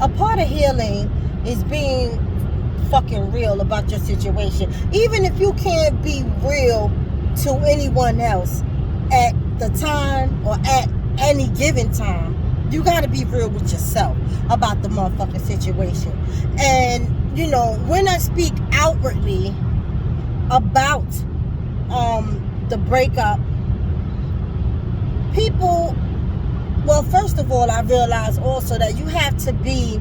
a part of healing is being fucking real about your situation. Even if you can't be real to anyone else at the time or at any given time, you got to be real with yourself about the motherfucking situation. And, you know, when I speak outwardly about the breakup, people, well, first of all, I realize also that you have to be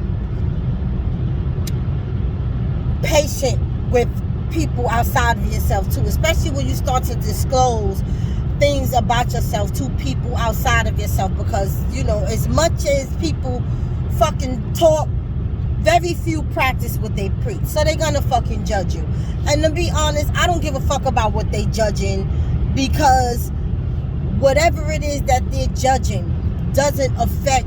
patient with people outside of yourself too, especially when you start to disclose things about yourself to people outside of yourself, because, you know, as much as people fucking talk, very few practice what they preach, so they're gonna fucking judge you. And to be honest, I don't give a fuck about what they judging, because whatever it is that they're judging doesn't affect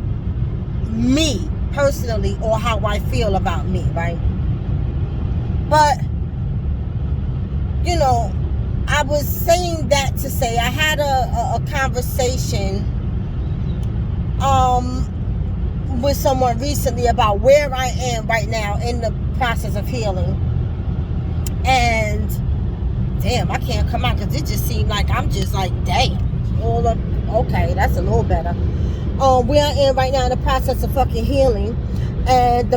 me personally or how I feel about me, right? But, you know, I was saying that to say I had a conversation with someone recently about where I am right now in the process of healing. And damn, I can't come out because it just seemed like I'm just like, damn, all up. Okay, that's a little better. Where I am right now in the process of fucking healing. And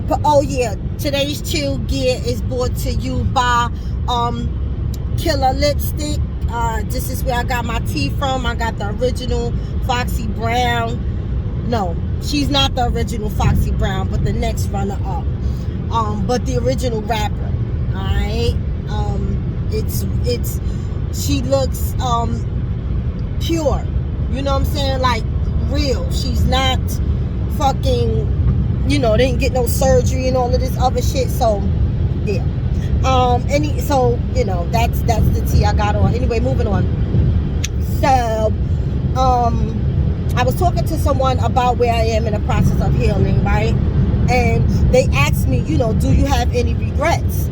today's chill gear is brought to you by Killer Lipstick. This is where I got my tea from. I got the original Foxy Brown. No, she's not the original Foxy Brown, but the next runner up. But the original rapper. Alright. She looks pure. You know what I'm saying? Like real. She's not fucking, you know, they didn't get no surgery and all of this other shit. So yeah. So, you know, that's the tea I got on. Anyway, moving on. So, I was talking to someone about where I am in the process of healing, right? And they asked me, you know, do you have any regrets?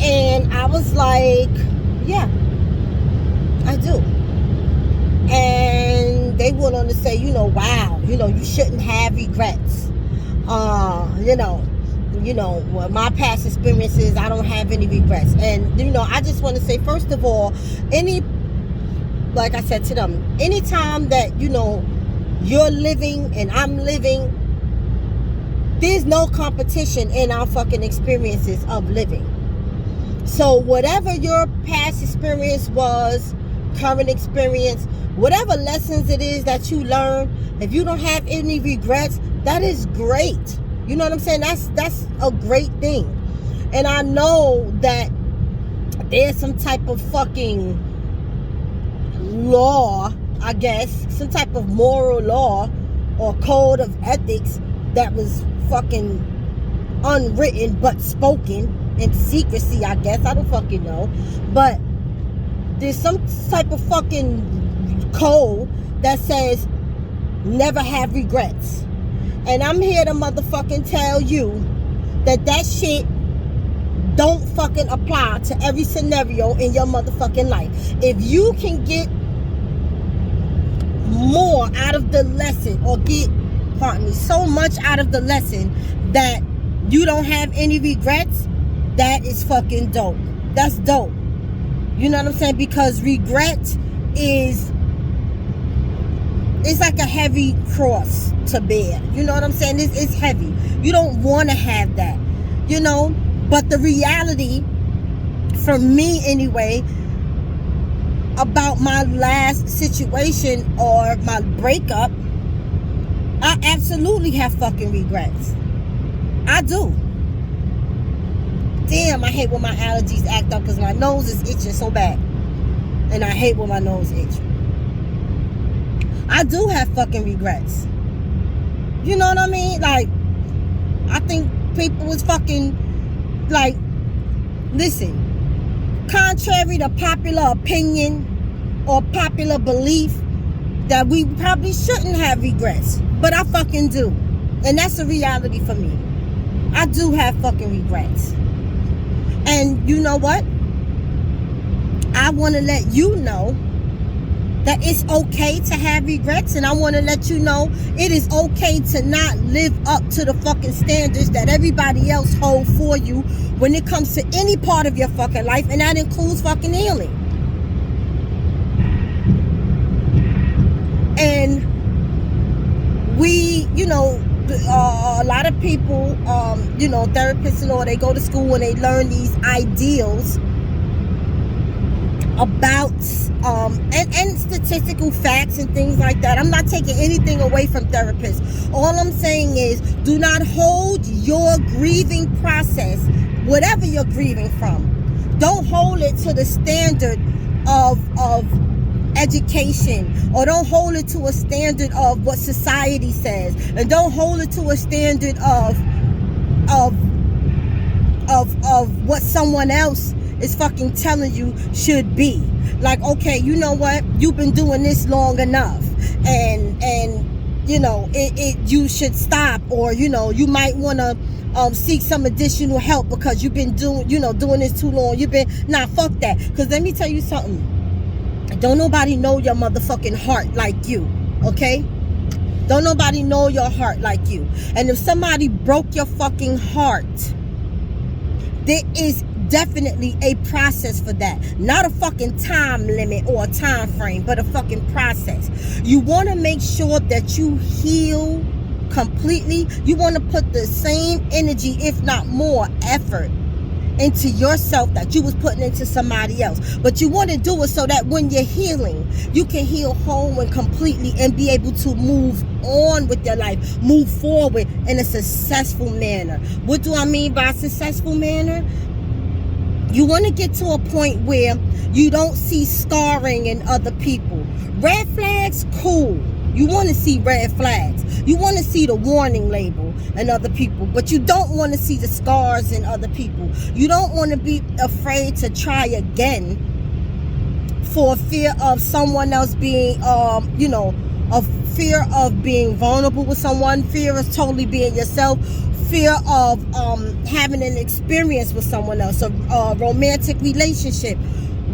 And I was like, yeah, I do. And they went on to say, you know, wow, you know, you shouldn't have regrets. You know, well, my past experiences, I don't have any regrets. And, you know, I just want to say, first of all, like I said to them, anytime that, you know, you're living and I'm living, there's no competition in our fucking experiences of living. So whatever your past experience was, current experience, whatever lessons it is that you learn, if you don't have any regrets, that is great. You know what I'm saying? That's a great thing. And I know that there's some type of fucking law, I guess, some type of moral law or code of ethics that was fucking unwritten but spoken in secrecy, I guess. I don't fucking know. But there's some type of fucking code that says never have regrets. And I'm here to motherfucking tell you that shit don't fucking apply to every scenario in your motherfucking life. If you can get more out of the lesson, or so much out of the lesson that you don't have any regrets, that is fucking dope. That's dope. You know what I'm saying? Because regret it's like a heavy cross to bear. You know what I'm saying? It's heavy. You don't want to have that, you know? But the reality, for me anyway, about my last situation or my breakup, I absolutely have fucking regrets. I do. Damn, I hate when my allergies act up because my nose is itching so bad. And I hate when my nose itches. I do have fucking regrets. You know what I mean? Like, I think people was fucking, like, listen, contrary to popular opinion or popular belief, that we probably shouldn't have regrets. But I fucking do. And that's a reality for me. I do have fucking regrets. And you know what? I want to let you know that it's okay to have regrets, and I want to let you know it is okay to not live up to the fucking standards that everybody else hold for you when it comes to any part of your fucking life, and that includes fucking healing. And we, a lot of people, therapists and all, they go to school and they learn these ideals about and statistical facts and things like that. I'm not taking anything away from therapists. All I'm saying is, do not hold your grieving process, whatever you're grieving from, don't hold it to the standard of education, or don't hold it to a standard of what society says, and don't hold it to a standard of what someone else is fucking telling you should be. Like, okay, you know what, you've been doing this long enough, and you should stop, or you might want to seek some additional help because you've been doing this too long. Fuck that. Because let me tell you something, don't nobody know your motherfucking heart like you, okay? Don't nobody know your heart like you. And if somebody broke your fucking heart, there is definitely a process for that. Not a fucking time limit or a time frame, but a fucking process. You want to make sure that you heal completely. You want to put the same energy, if not more effort, into yourself that you was putting into somebody else. But you want to do it so that when you're healing, you can heal whole and completely and be able to move on with your life, move forward in a successful manner. What do I mean by successful manner? You want to get to a point where you don't see scarring in other people. Red flags, cool. You want to see red flags. You want to see the warning label in other people, but you don't want to see the scars in other people. You don't want to be afraid to try again for fear of someone else being, of fear of being vulnerable with someone, fear of totally being yourself, fear of having an experience with someone else, a romantic relationship,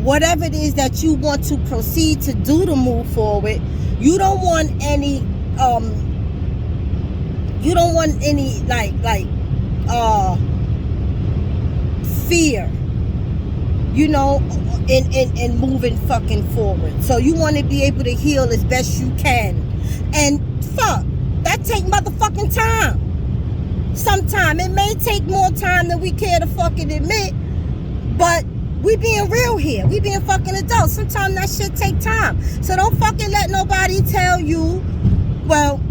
whatever it is that you want to proceed to do to move forward. You don't want any fear, in moving fucking forward. So you want to be able to heal as best you can. And fuck, that take motherfucking time. Sometime it may take more time than we care to fucking admit, but we being real here. We being fucking adults. Sometimes that shit take time. So don't fucking let nobody tell you, well,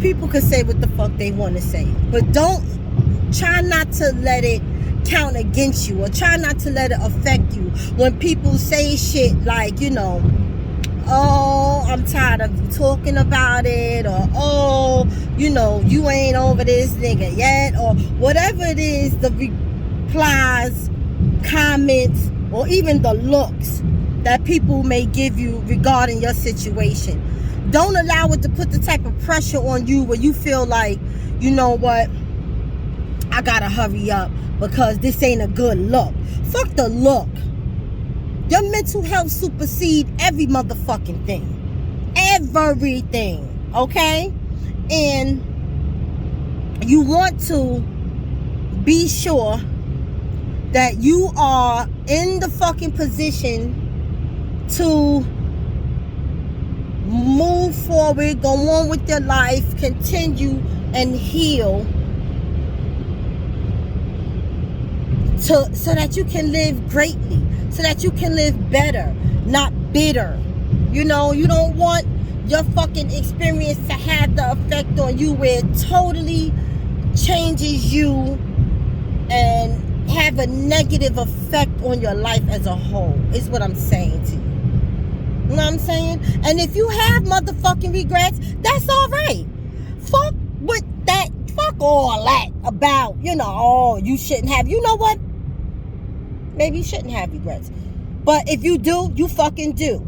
people can say what the fuck they want to say, but try not to let it count against you, or try not to let it affect you when people say shit like, oh, I'm tired of you talking about it, or oh, you ain't over this nigga yet, or whatever it is, the replies, comments, or even the looks that people may give you regarding your situation. Don't allow it to put the type of pressure on you where you feel like, you know what, I gotta hurry up because this ain't a good look. Fuck the look. Your mental health supersedes every motherfucking thing. Everything. Okay? And you want to be sure that you are in the fucking position to move forward, go on with your life, continue and heal, so that you can live greatly, so that you can live better, not bitter. You don't want your fucking experience to have the effect on you where it totally changes you and have a negative effect on your life as a whole, is what I'm saying to you. You know what I'm saying? And if you have motherfucking regrets, that's all right. Fuck with that. Fuck all that about, oh, you shouldn't have. You know what? Maybe you shouldn't have regrets. But if you do, you fucking do.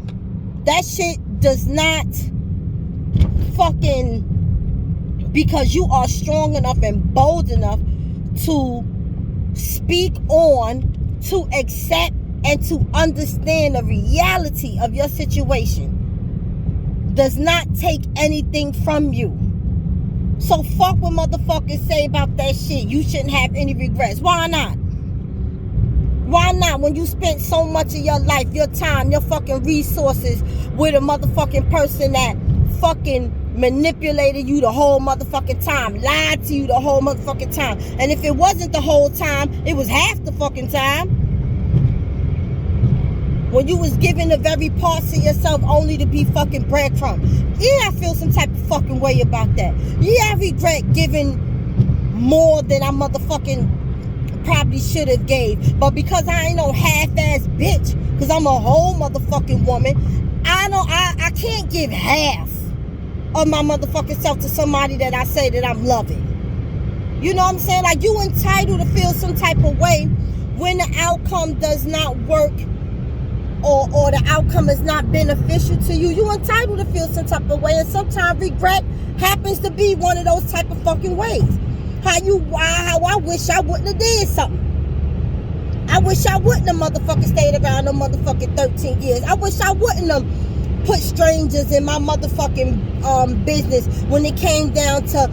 That shit does not fucking, because you are strong enough and bold enough to speak on, to accept and to understand the reality of your situation does not take anything from you. So fuck what motherfuckers say about that shit. You shouldn't have any regrets. Why not? Why not? When you spent so much of your life, your time, your fucking resources with a motherfucking person that fucking manipulated you the whole motherfucking time, lied to you the whole motherfucking time. And if it wasn't the whole time, it was half the fucking time. When you was giving the very parts of yourself only to be fucking breadcrumbs. Yeah, I feel some type of fucking way about that. Yeah, I regret giving more than I motherfucking probably should have gave. But because I ain't no half-ass bitch, because I'm a whole motherfucking woman, I can't give half of my motherfucking self to somebody that I say that I'm loving. You know what I'm saying? Like, you entitled to feel some type of way when the outcome does not work, or the outcome is not beneficial to you. You entitled to feel some type of way, and sometimes regret happens to be one of those type of fucking ways. How I wish I wouldn't have did something. I wish I wouldn't have motherfucking stayed around no motherfucking 13 years. I wish I wouldn't have put strangers in my motherfucking business when it came down to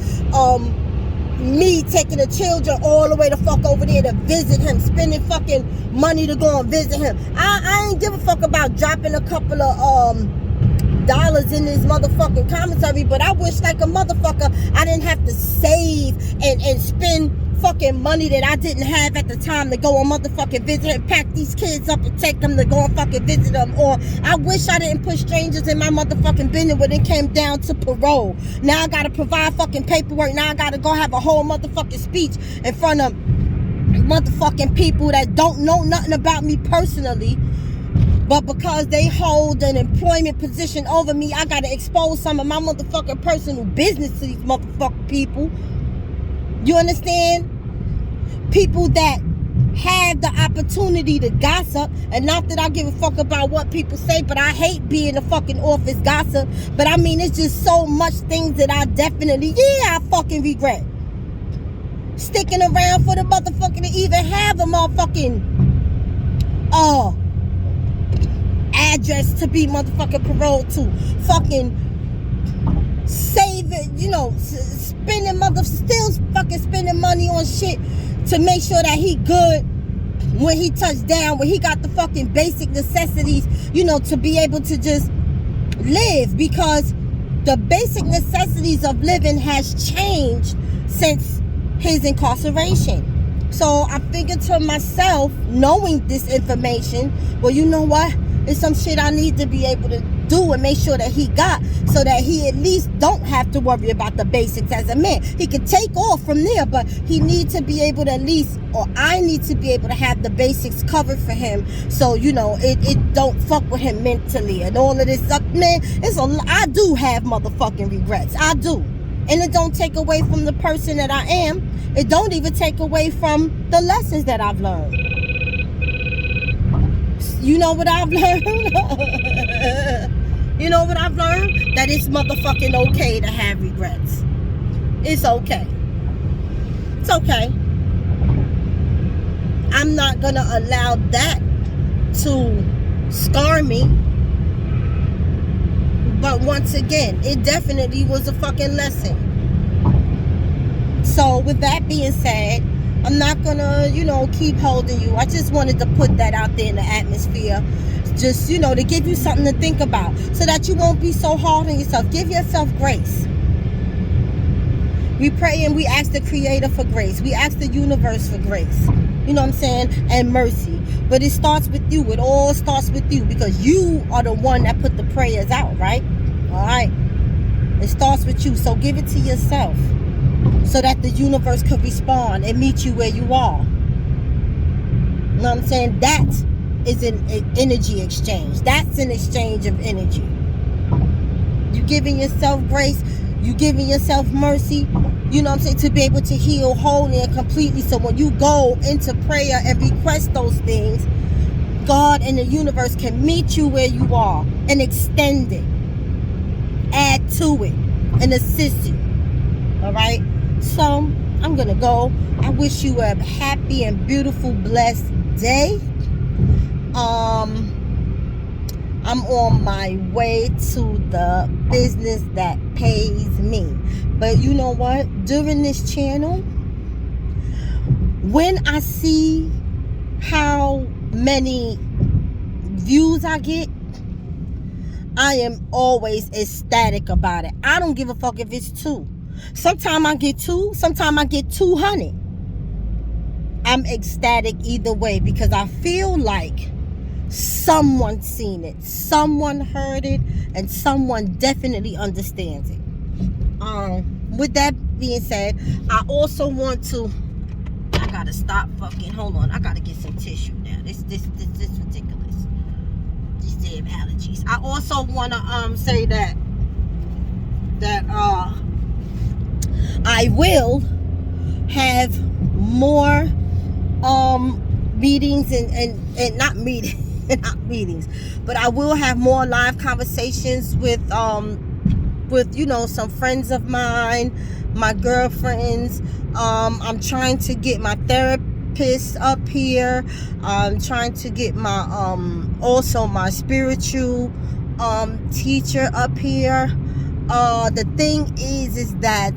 me taking the children all the way the fuck over there to visit him, spending fucking money to go and visit him. I ain't give a fuck about dropping a couple of dollars in this motherfucking commentary, but I wish like a motherfucker I didn't have to save and spend fucking money that I didn't have at the time to go and motherfucking visit and pack these kids up and take them to go and fucking visit them. Or I wish I didn't put strangers in my motherfucking business when it came down to parole. Now I gotta provide fucking paperwork. Now I gotta go have a whole motherfucking speech in front of motherfucking people that don't know nothing about me personally. But because they hold an employment position over me, I gotta expose some of my motherfucking personal business to these motherfucking people. You understand? People that have the opportunity to gossip, and not that I give a fuck about what people say, but I hate being a fucking office gossip. But I mean, it's just so much things that I definitely, I fucking regret. Sticking around for the motherfucker to even have a motherfucking, address to be motherfucking paroled to. Fucking saving, still fucking spending money on shit to make sure that he good when he touched down, when he got the fucking basic necessities, to be able to just live, because the basic necessities of living has changed since his incarceration. So I figured to myself, knowing this information, well, you know what? It's some shit I need to be able to do and make sure that he got, so that he at least don't have to worry about the basics as a man. He can take off from there, but he needs to be able to at least, or I need to be able to have the basics covered for him, so it don't fuck with him mentally and all of this stuff. Man, I do have motherfucking regrets. I do. And it don't take away from the person that I am. It don't even take away from the lessons that I've learned. You know what I've learned? You know what I've learned? That it's motherfucking okay to have regrets. It's okay. It's okay. I'm not gonna allow that to scar me. But once again, it definitely was a fucking lesson. So with that being said, I'm not gonna, keep holding you. I just wanted to put that out there in the atmosphere. Just, to give you something to think about, so that you won't be so hard on yourself. Give yourself grace. We pray and we ask the Creator for grace. We ask the universe for grace. You know what I'm saying? And mercy. But it starts with you. It all starts with you, because you are the one that put the prayers out, right? All right. It starts with you. So give it to yourself, so that the universe could respond and meet you where you are. You know what I'm saying? That is an energy exchange. That's an exchange of energy. You giving yourself grace, you giving yourself mercy, to be able to heal wholly and completely. So when you go into prayer and request those things, God and the universe can meet you where you are and extend it, add to it, and assist you. All right? So I'm gonna go. I wish you a happy and beautiful, blessed day. I'm on my way to the business that pays me. But you know what? During this channel, when I see how many views I get, I am always ecstatic about it. I don't give a fuck if it's 2. Sometimes I get 2, sometimes I get 200. I'm ecstatic either way because I feel like someone seen it, someone heard it, and someone definitely understands it. With that being said, I also want to, I gotta stop fucking, hold on, I gotta get some tissue now. This ridiculous. These damn allergies. I also wanna say that I will have more meetings and not meetings not meetings, but I will have more live conversations with you know, some friends of mine, my girlfriends. I'm trying to get my therapist up here. I'm trying to get my also my spiritual teacher up here. The thing is that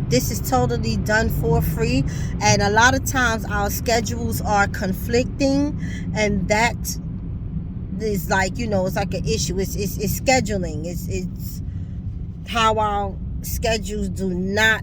this is totally done for free, and a lot of times our schedules are conflicting, and that is like, you know, it's like an issue. It's scheduling. It's how our schedules do not,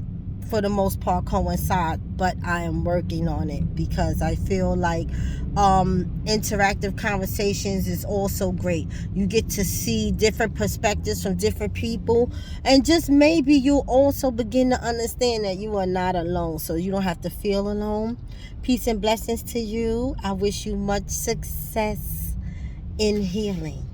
for the most part, coincide. But I am working on it because I feel like interactive conversations is also great. You get to see different perspectives from different people, and just maybe you'll also begin to understand that you are not alone, so you don't have to feel alone. Peace and blessings to you. I wish you much success in healing.